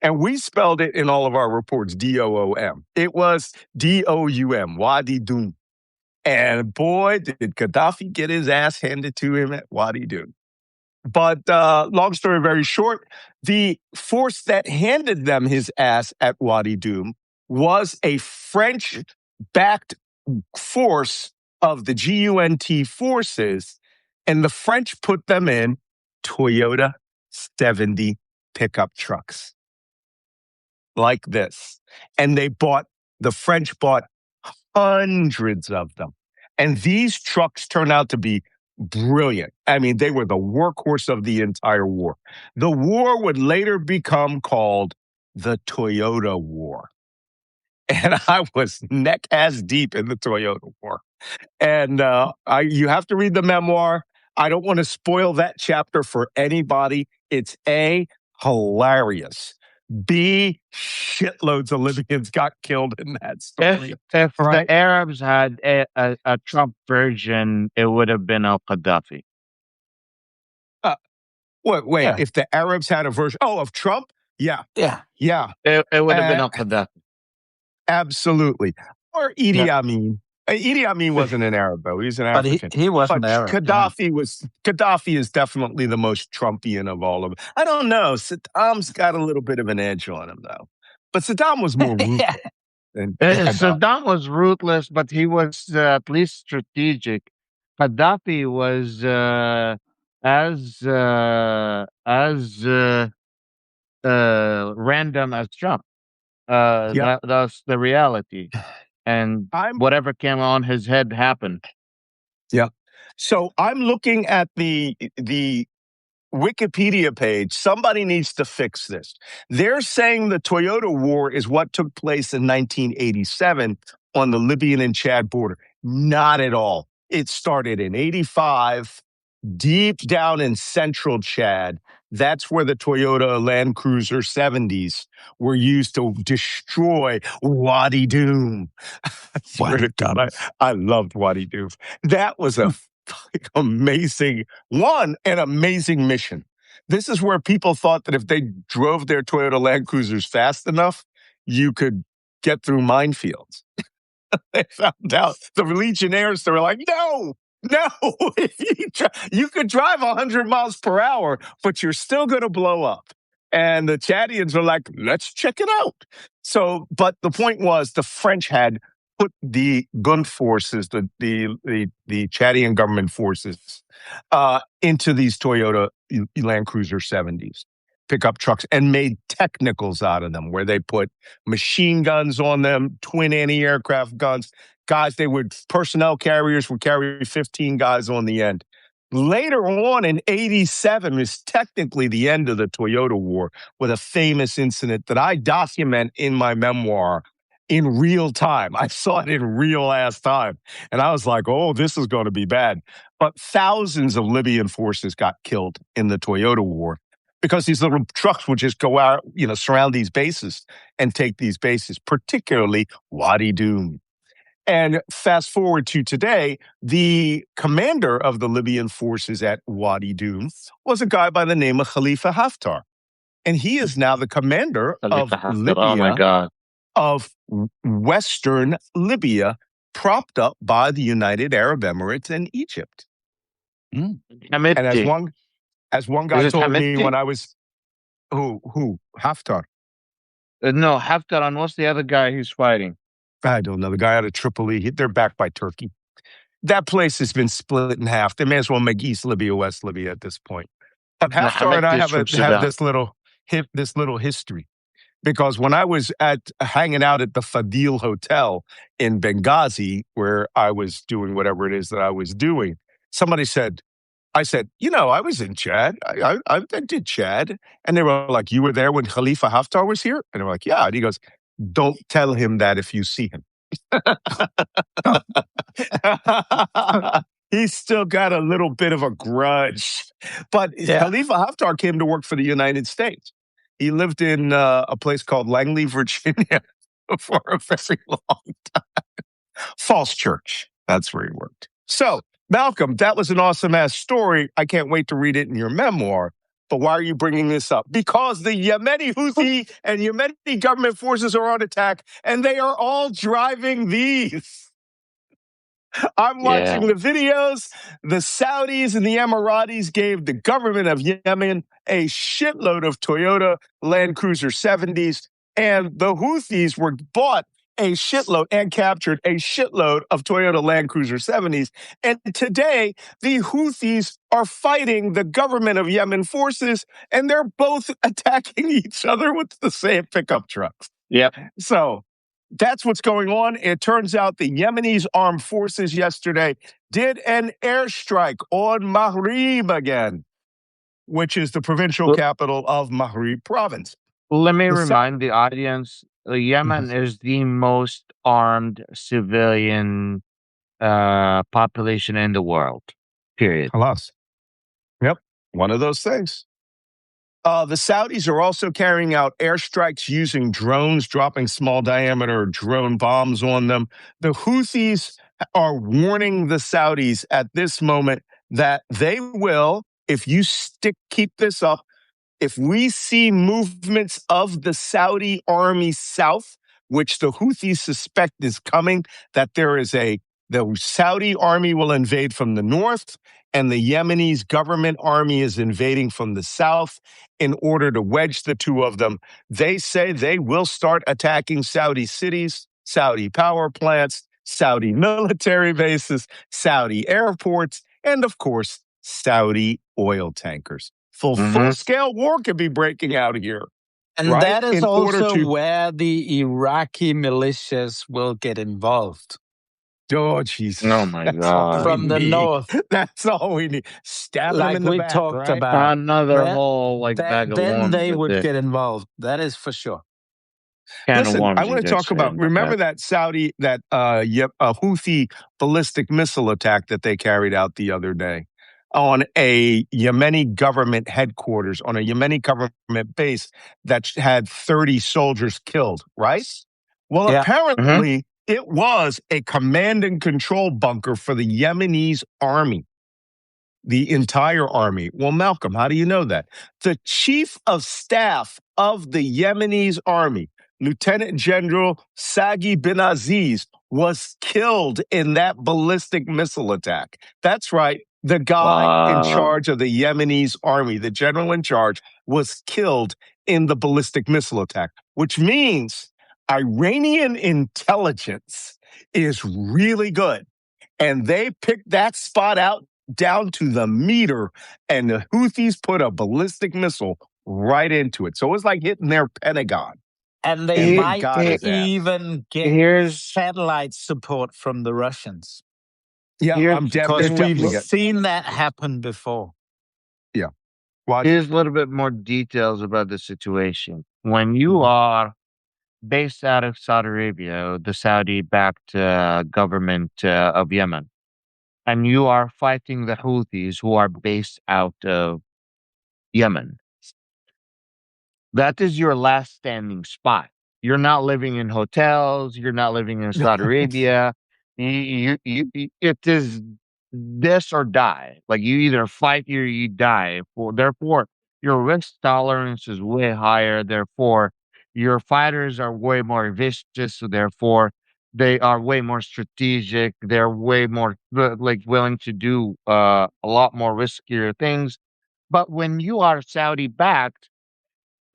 And we spelled it in all of our reports, Doom. It was Doum, Wadi Doum. And boy, did Gaddafi get his ass handed to him at Wadi Doum. But long story very short, the force that handed them his ass at Wadi Doum was a French-backed force of the GUNT forces, and the French put them in Toyota 70 pickup trucks like this. And the French bought hundreds of them. And these trucks turned out to be brilliant. I mean, they were the workhorse of the entire war. The war would later become called the Toyota War. And I was neck as deep in the Toyota War. And you have to read the memoir. I don't want to spoil that chapter for anybody. It's A, hilarious. B, shitloads of Libyans got killed in that story. If Right? the Arabs had a Trump version, it would have been Al Gaddafi. Wait, Yeah. if the Arabs had a version, of Trump? Yeah, Yeah. yeah, It would have been Al Gaddafi. absolutely. Or Idi Yeah. Amin. Idi Amin wasn't an Arab, though. He's an But African. he wasn't But Arab. Gaddafi is definitely the most Trumpian of all of them. I don't know. Saddam's got a little bit of an edge on him, though. But Saddam was more ruthless Yeah. than Gaddafi. Saddam was ruthless, but he was at least strategic. Gaddafi was as random as Trump. Yeah. That's the reality, and I'm whatever came on his head happened. Yeah. So I'm looking at the Wikipedia page. Somebody needs to fix this. They're saying the Toyota War is what took place in 1987 on the Libyan and Chad border. Not at all. It started in 85, deep down in central Chad. That's where the Toyota Land Cruiser 70s were used to destroy Wadi Doum. I swear to God, I loved Wadi Doum. That was a fucking amazing mission. This is where people thought that if they drove their Toyota Land Cruisers fast enough, you could get through minefields. They found out the Legionnaires, they were like, no, No, you could drive 100 miles per hour, but you're still going to blow up. And the Chadians are like, let's check it out. So, but the point was, the French had put the gun forces, the Chadian government forces, into these Toyota Land Cruiser 70s pickup trucks and made technicals out of them, where they put machine guns on them, twin anti-aircraft guns. Guys, personnel carriers would carry 15 guys on the end. Later on in 87 is technically the end of the Toyota War, with a famous incident that I document in my memoir in real time. I saw it in real ass time. And I was like, oh, this is going to be bad. But thousands of Libyan forces got killed in the Toyota War because these little trucks would just go out, surround these bases and take these bases, particularly Wadi Dum. And fast forward to today, the commander of the Libyan forces at Wadi Dum was a guy by the name of Khalifa Haftar. And he is now the commander of Khalifa Haftar. Libya, Oh my God. of Western Libya, propped up by the United Arab Emirates and Egypt. And as one guy told me when I was, who? Haftar. No, Haftar, and what's the other guy who's fighting? I don't know. The guy out of Tripoli, they're backed by Turkey. That place has been split in half. They may as well make East Libya, West Libya at this point. But Haftar and I have this little history. Because when I was hanging out at the Fadil Hotel in Benghazi, where I was doing whatever it is that I was doing, somebody said, I was in Chad. I did Chad. And they were like, you were there when Khalifa Haftar was here? And they were like, yeah. And he goes, don't tell him that if you see him. He's still got a little bit of a grudge. But Khalifa Haftar came to work for the United States. He lived in a place called Langley, Virginia for a very long time. Falls Church. That's where he worked. So, Malcolm, that was an awesome-ass story. I can't wait to read it in your memoir. But why are you bringing this up? Because the Yemeni Houthi and Yemeni government forces are on attack, and they are all driving these. I'm watching the videos. The Saudis and the Emiratis gave the government of Yemen a shitload of Toyota Land Cruiser 70s, and the Houthis were bought a shitload and captured a shitload of Toyota Land Cruiser 70s. And today, the Houthis are fighting the government of Yemen forces, and they're both attacking each other with the same pickup trucks. Yep. So that's what's going on. It turns out the Yemenis armed forces yesterday did an airstrike on Maghrib again, which is the provincial capital of Maghrib province. Let me remind the audience, Yemen is the most armed civilian population in the world, period. Alas. Yep, one of those things. The Saudis are also carrying out airstrikes using drones, dropping small diameter drone bombs on them. The Houthis are warning the Saudis at this moment that they will, if you keep this up, if we see movements of the Saudi army south, which the Houthis suspect is coming, that the Saudi army will invade from the north, and the Yemeni government army is invading from the south in order to wedge the two of them. They say they will start attacking Saudi cities, Saudi power plants, Saudi military bases, Saudi airports, and of course, Saudi oil tankers. Full-scale war could be breaking out here. And that is also where the Iraqi militias will get involved. Oh, Jesus. Oh, my God. From the north. That's all we need. Stab them in the back, talked right? about. Another whole bag of Then worms they with would this. get involved. That is for sure. Listen, I want to talk about, remember that Houthi ballistic missile attack that they carried out the other day on a Yemeni government headquarters, on a Yemeni government base that had 30 soldiers killed, right? Well, apparently it was a command and control bunker for the Yemeni army, the entire army. Well, Malcolm, how do you know that? The chief of staff of the Yemeni army, Lieutenant General Sagi bin Aziz, was killed in that ballistic missile attack. That's right. The guy in charge of the Yemenis army, the general in charge, was killed in the ballistic missile attack, which means Iranian intelligence is really good. And they picked that spot out down to the meter, and the Houthis put a ballistic missile right into it. So it was like hitting their Pentagon. And they And they might got his ass. even get Here's satellite support from the Russians. Yeah, here's I'm Because definitely we've seen that happen before. Yeah. Watch. here's a little bit more details about the situation. When you Mhm. are based out of Saudi Arabia, the Saudi-backed government of Yemen, and you are fighting the Houthis who are based out of Yemen, that is your last standing spot. You're not living in hotels. You're not living in Saudi Arabia. It is this or die. Like you either fight or you die. Therefore, your risk tolerance is way higher. Therefore, your fighters are way more vicious. So therefore, they are way more strategic. They're way more like willing to do a lot more riskier things. But when you are Saudi backed,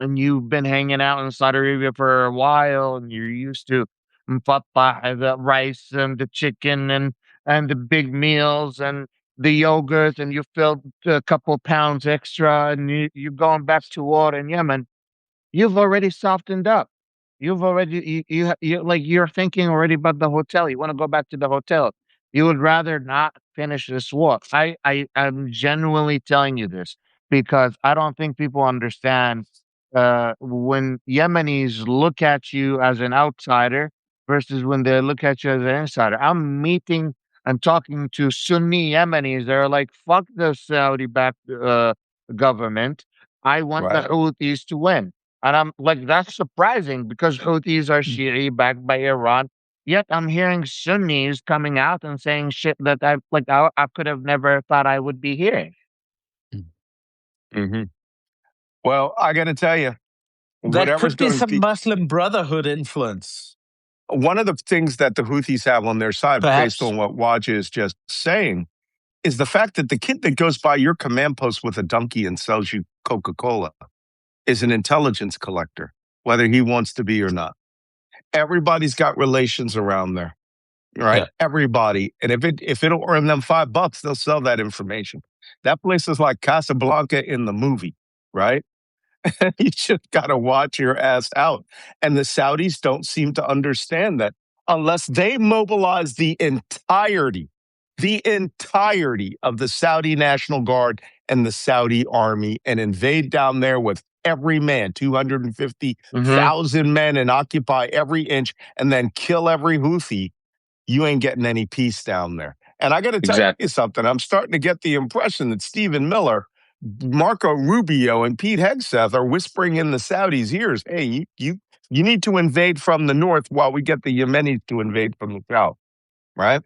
and you've been hanging out in Saudi Arabia for a while and you're used to mfattah, the rice and the chicken and the big meals and the yogurt, and you filled a couple pounds extra, and you're going back to war in Yemen, you've already softened up. You've already you like you're thinking already about the hotel. You want to go back to the hotel. You would rather not finish this war. I'm genuinely telling you this because I don't think people understand when Yemenis look at you as an outsider versus when they look at you as an insider. I'm meeting and talking to Sunni Yemenis. They're like, "Fuck the Saudi-backed government. I want the Right. Houthis to win." And I'm like, that's surprising because Houthis are Shi'i backed by Iran. Yet I'm hearing Sunnis coming out and saying shit that I could have never thought I would be hearing. Hmm. Well, I got to tell you, That whatever's could be going to some be Muslim Brotherhood influence, one of the things that the Houthis have on their side, based perhaps. on what Wajeeh is just saying, is the fact that the kid that goes by your command post with a donkey and sells you Coca-Cola is an intelligence collector, whether he wants to be or not. Everybody's got relations around there, right? Yeah. Everybody. And if it'll earn them $5, they'll sell that information. That place is like Casablanca in the movie, right? You just got to watch your ass out. And the Saudis don't seem to understand that unless they mobilize the entirety of the Saudi National Guard and the Saudi army and invade down there with every man, Hmm. 250,000 men, and occupy every inch and then kill every Houthi, you ain't getting any peace down there. And I got to tell you Exactly. something. I'm starting to get the impression that Stephen Miller, Marco Rubio, and Pete Hegseth are whispering in the Saudis' ears, "Hey, you need to invade from the north while we get the Yemenis to invade from the south." Right?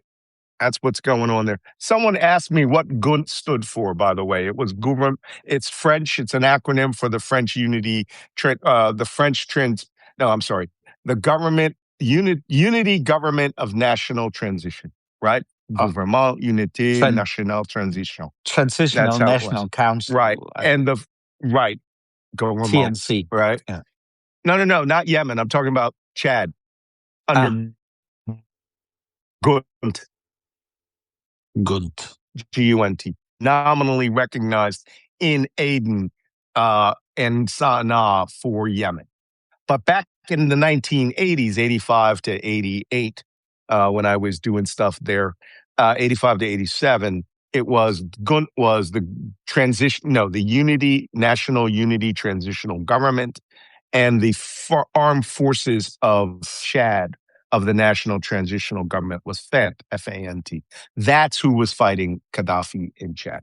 That's what's going on there. Someone asked me what GUNT stood for, by the way. It was government. It's French. It's an acronym for the French Unity, the French trans. No, I'm sorry. The Unity Government of National Transition, right? Oh, Gouvernement Unité tran- Nationale Transition. That's Transitional how it was. National Council, Right. And right, Gouvernement, TNC. right? Yeah. No, not Yemen. I'm talking about Chad Ah, under GUNT. good. GUNT, nominally recognized in Aden and Sana'a for Yemen. But back in the 1980s, 85 to 88, when I was doing stuff there, 85 to 87, it was GUNT was the the National Unity Transitional Government, and the armed forces of Chad of the National Transitional Government was FANT, F-A-N-T. That's who was fighting Gaddafi in Chad.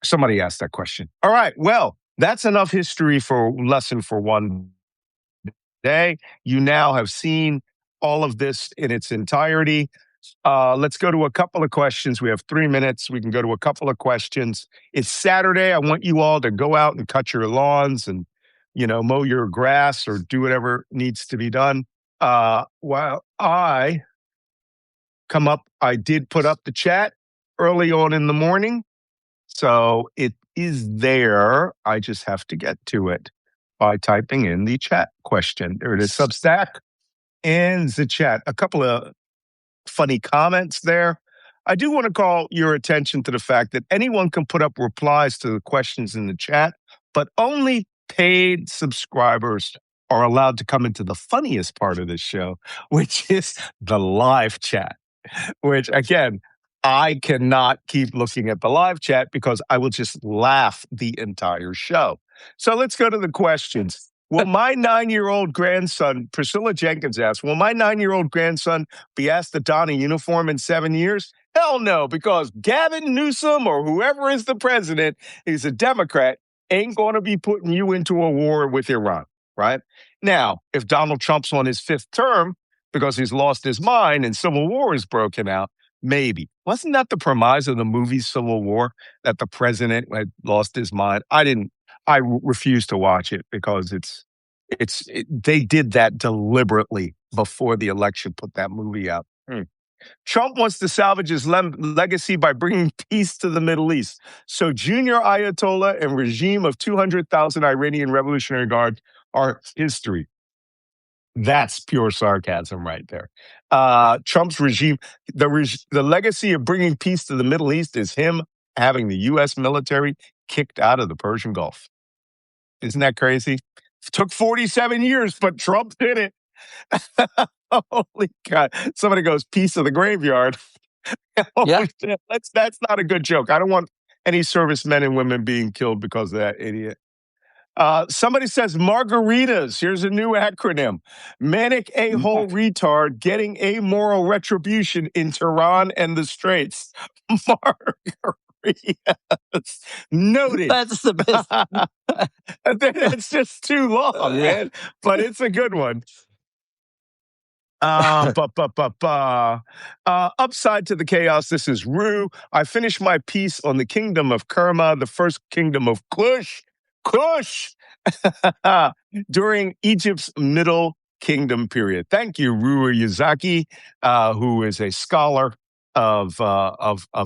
Somebody asked that question. All right, well, that's enough history for lesson for one day. You now have seen all of this in its entirety. Let's go to a couple of questions. We have 3 minutes. We can go to a couple of questions. It's Saturday. I want you all to go out and cut your lawns and, mow your grass or do whatever needs to be done. While I come up. I did put up the chat early on in the morning. So it is there. I just have to get to it by typing in the chat question. There it is. Substack in the chat. A couple of funny comments there. I do want to call your attention to the fact that anyone can put up replies to the questions in the chat, but only paid subscribers are allowed to come into the funniest part of this show, which is the live chat, which again, I cannot keep looking at the live chat because I will just laugh the entire show. So let's go to the questions. Will my 9-year-old grandson, Priscilla Jenkins asks, will my 9-year-old grandson be asked to don a uniform in 7 years? Hell no, because Gavin Newsom or whoever is the president, he's a Democrat, ain't going to be putting you into a war with Iran, right? Now, if Donald Trump's on his 5th term because he's lost his mind and civil war is broken out, maybe. Wasn't that the premise of the movie Civil War, that the president had lost his mind? I refuse to watch it because they did that deliberately before the election, put that movie out. Trump wants to salvage his legacy by bringing peace to the Middle East. So junior Ayatollah and regime of 200,000 Iranian Revolutionary Guard are history. That's pure sarcasm right there. Trump's regime, the legacy of bringing peace to the Middle East is him having the U.S. military kicked out of the Persian Gulf. Isn't that crazy? It took 47 years, but Trump did it. Holy God. Somebody goes, peace of the graveyard. Yeah. That's not a good joke. I don't want any servicemen and women being killed because of that idiot. Somebody says margaritas. Here's a new acronym. Manic a-hole retard getting amoral retribution in Tehran and the Straits. Margaritas. Noted. That's the best. It's just too long, man. But it's a good one. Upside to the chaos, this is Rue. I finished my piece on the kingdom of Kerma, the first kingdom of Kush, during Egypt's Middle Kingdom period. Thank you, Rue Yazaki, who is a scholar of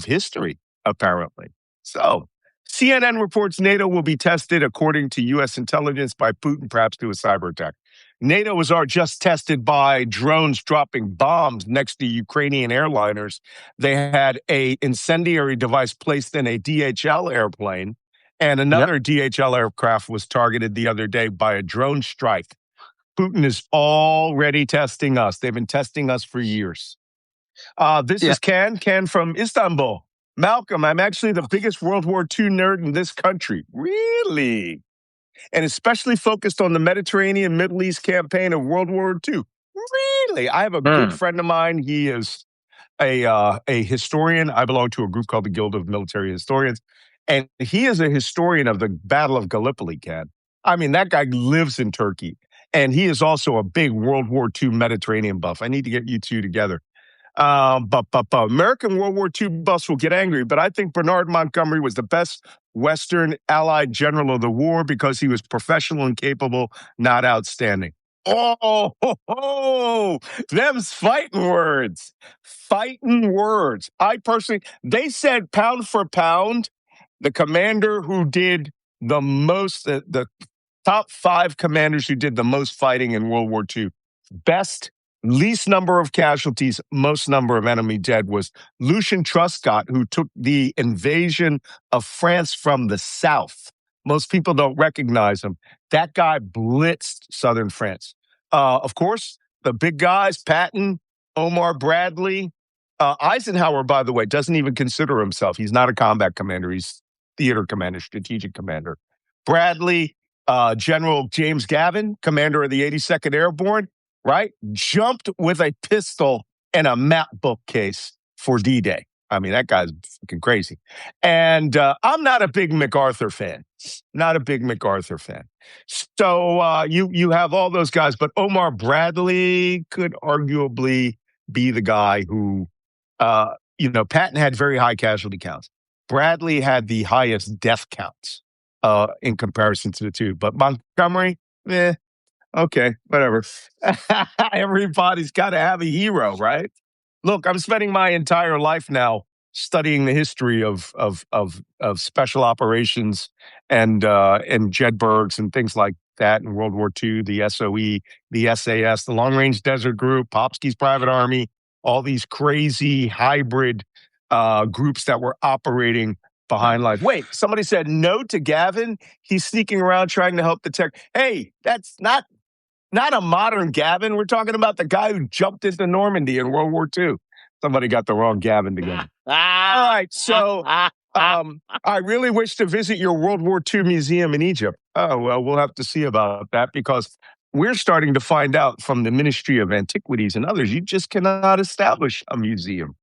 history, apparently. So, CNN reports NATO will be tested, according to U.S. intelligence, by Putin, perhaps to a cyber attack. NATO was just tested by drones dropping bombs next to Ukrainian airliners. They had an incendiary device placed in a DHL airplane, and another DHL aircraft was targeted the other day by a drone strike. Putin is already testing us. They've been testing us for years. This is Ken from Istanbul. Malcolm, I'm actually the biggest World War II nerd in this country. Really? And especially focused on the Mediterranean Middle East campaign of World War II. Really? I have a good friend of mine. He is a historian. I belong to a group called the Guild of Military Historians. And he is a historian of the Battle of Gallipoli, Ken. I mean, that guy lives in Turkey. And he is also a big World War II Mediterranean buff. I need to get you two together. But American World War II buffs will get angry, but I think Bernard Montgomery was the best Western Allied general of the war because he was professional and capable, not outstanding. Them's fighting words. Fighting words. I personally, they said pound for pound, the commander who did the most, the top 5 commanders who did the most fighting in World War II, best, least number of casualties, most number of enemy dead, was Lucian Truscott, who took the invasion of France from the south. Most people don't recognize him. That guy blitzed southern France. Of course, the big guys, Patton, Omar Bradley. Eisenhower, by the way, doesn't even consider himself. He's not a combat commander. He's theater commander, strategic commander. Bradley, General James Gavin, commander of the 82nd Airborne, right? Jumped with a pistol and a map book case for D-Day. I mean, that guy's fucking crazy. And I'm not a big MacArthur fan. Not a big MacArthur fan. So you have all those guys, but Omar Bradley could arguably be the guy who, Patton had very high casualty counts. Bradley had the highest death counts in comparison to the two. But Montgomery, okay, whatever. Everybody's got to have a hero, right? Look, I'm spending my entire life now studying the history of special operations and Jedburghs and things like that in World War II, the SOE, the SAS, the Long Range Desert Group, Popsky's Private Army, all these crazy hybrid groups that were operating behind lines. Wait, somebody said no to Gavin. He's sneaking around trying to help the tech. Hey, that's not a modern Gavin. We're talking about the guy who jumped into Normandy in World War II. Somebody got the wrong Gavin together. All right, so I really wish to visit your World War II museum in Egypt. Oh, well, we'll have to see about that because we're starting to find out from the Ministry of Antiquities and others, you just cannot establish a museum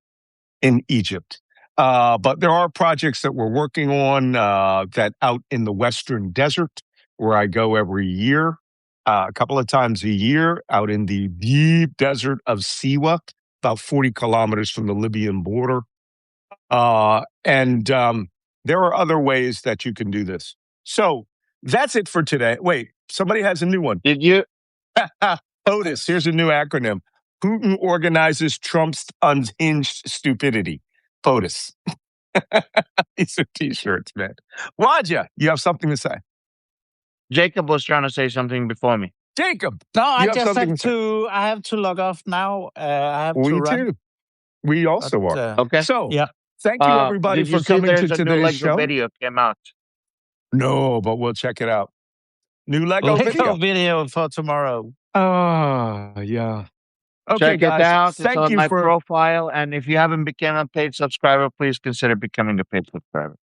in Egypt. But there are projects that we're working on that out in the Western Desert, where I go every year, a couple of times a year, out in the deep desert of Siwa, about 40 kilometers from the Libyan border. And there are other ways that you can do this. So that's it for today. Wait, somebody has a new one. Did you? POTUS, here's a new acronym. Putin organizes Trump's unhinged stupidity. POTUS. These are t-shirts, man. Wajeeh, you have something to say. Jacob was trying to say something before me. Jacob, No, I have just something have to say. to. I have to log off now. I have to We run. too. We also But, are. Okay. So, yeah. thank you everybody Did you for see coming to there's a new today's Lego show. video came out? No, but we'll check it out. New Lego Lego video. video for tomorrow. Yeah. Okay, Check guys. it out. It's Thank on you my for profile. And if you haven't become a paid subscriber, please consider becoming a paid subscriber.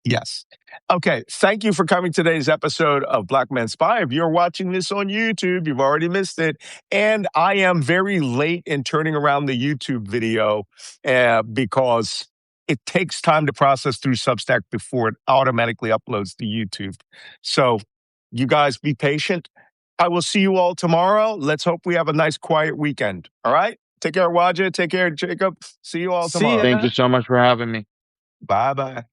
Yes. Okay. Thank you for coming to today's episode of Black Man Spy. If you're watching this on YouTube, you've already missed it. And I am very late in turning around the YouTube video because it takes time to process through Substack before it automatically uploads to YouTube. So you guys be patient. I will see you all tomorrow. Let's hope we have a nice, quiet weekend. All right? Take care, Wajeeh. Take care, Jacob. See you all See tomorrow. ya. Thank you so much for having me. Bye-bye.